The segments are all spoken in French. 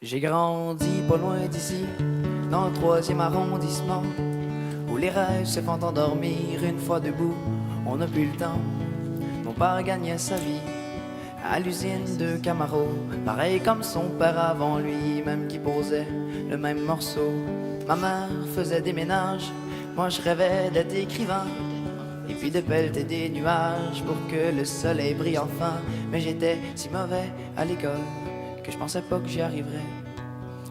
J'ai grandi pas loin d'ici, dans le 3e arrondissement, où les rêves se font endormir une fois debout, on n'a plus le temps. Mon père gagnait sa vie à l'usine de Camaro, pareil comme son père avant lui, même qui posait le même morceau. Ma mère faisait des ménages, moi je rêvais d'être écrivain, et puis de pelleter des nuages pour que le soleil brille enfin. Mais j'étais si mauvais à l'école que je pensais pas que j'y arriverais.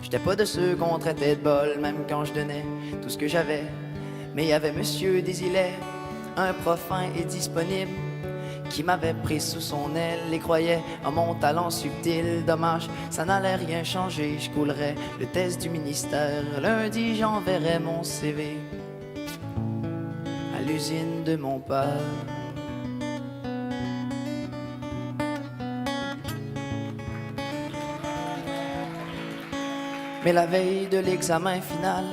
J'étais pas de ceux qu'on traitait de bol, même quand je donnais tout ce que j'avais. Mais il y avait Monsieur Desilets, un prof fin et disponible, qui m'avait pris sous son aile et croyait en mon talent subtil. Dommage, ça n'allait rien changer, je coulerais le test du ministère. Lundi, j'enverrais mon CV à l'usine de mon père. Mais la veille de l'examen final,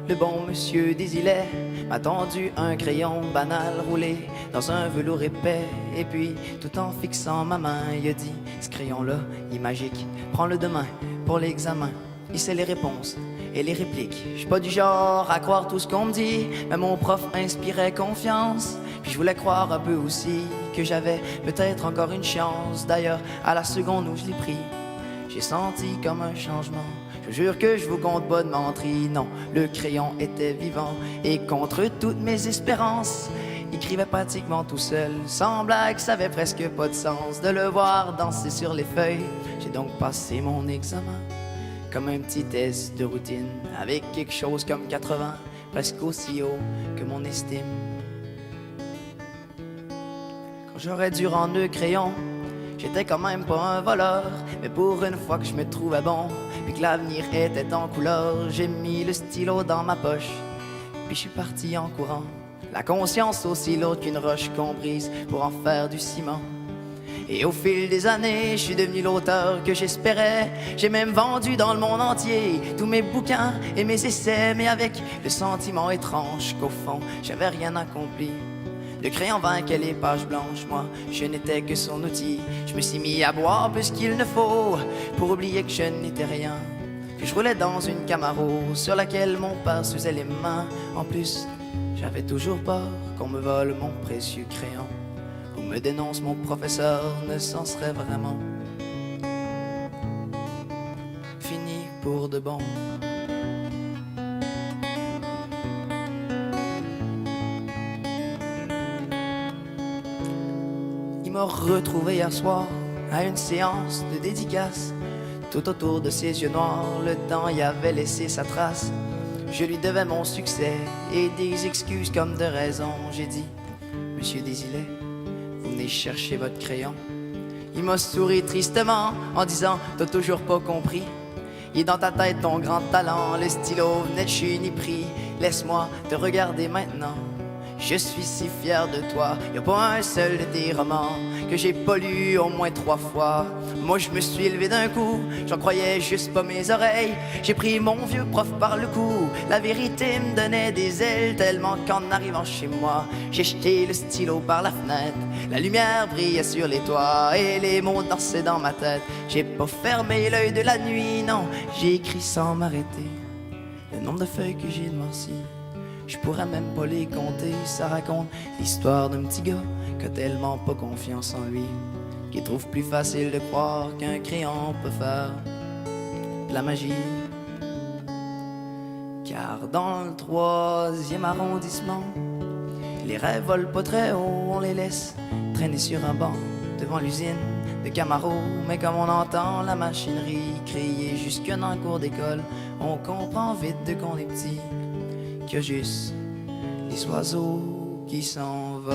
le bon monsieur Desilets m'a tendu un crayon banal roulé dans un velours épais. Et puis, tout en fixant ma main, il a dit: ce crayon-là, il est magique, prends-le demain pour l'examen. Il sait les réponses et les répliques. Je suis pas du genre à croire tout ce qu'on me dit, mais mon prof inspirait confiance. Puis je voulais croire un peu aussi que j'avais peut-être encore une chance. D'ailleurs, à la seconde où je l'ai pris, j'ai senti comme un changement. Je jure que je vous compte pas de menterie, non, le crayon était vivant. Et contre toutes mes espérances, il écrivait pratiquement tout seul. Sans blague, ça avait presque pas de sens de le voir danser sur les feuilles. J'ai donc passé mon examen comme un petit test de routine, avec quelque chose comme 80, presque aussi haut que mon estime. Quand j'aurais dû rendre le crayon, j'étais quand même pas un voleur, mais pour une fois que je me trouvais bon, puis que l'avenir était en couleur, j'ai mis le stylo dans ma poche, puis je suis parti en courant. La conscience aussi lourde qu'une roche qu'on brise pour en faire du ciment. Et au fil des années, je suis devenu l'auteur que j'espérais. J'ai même vendu dans le monde entier tous mes bouquins et mes essais, mais avec le sentiment étrange qu'au fond, j'avais rien accompli. Le crayon vainquait les pages blanches, moi, je n'étais que son outil. Je me suis mis à boire plus qu'il ne faut pour oublier que je n'étais rien, que je roulais dans une Camaro sur laquelle mon père s'usait les mains. En plus, j'avais toujours peur qu'on me vole mon précieux crayon, ou me dénonce mon professeur, ne s'en serait vraiment fini pour de bon. Il m'a retrouvé hier soir à une séance de dédicace. Tout autour de ses yeux noirs, le temps y avait laissé sa trace. Je lui devais mon succès et des excuses comme de raison. J'ai dit: Monsieur Desilets, vous venez chercher votre crayon. Il m'a souri tristement en disant: t'as toujours pas compris. Il est dans ta tête ton grand talent, le stylo venait de chez Uniprix. Laisse-moi te regarder maintenant, je suis si fier de toi. Y'a pas un seul de tes romans que j'ai pas lu au moins 3 fois. Moi je me suis élevé d'un coup, j'en croyais juste pas mes oreilles. J'ai pris mon vieux prof par le cou, la vérité me donnait des ailes, tellement qu'en arrivant chez moi, j'ai jeté le stylo par la fenêtre. La lumière brillait sur les toits et les mots dansaient dans ma tête. J'ai pas fermé l'œil de la nuit, non, j'ai écrit sans m'arrêter le nombre de feuilles que j'ai noircies. Je pourrais même pas les compter, ça raconte l'histoire d'un petit gars qui a tellement pas confiance en lui, qu'il trouve plus facile de croire qu'un crayon peut faire de la magie. Car dans le 3e arrondissement, les rêves volent pas très haut, on les laisse traîner sur un banc devant l'usine de Camaro. Mais comme on entend la machinerie crier jusque dans la cour d'école, on comprend vite de qu'on est petit, qu'il y a juste les oiseaux qui s'envolent.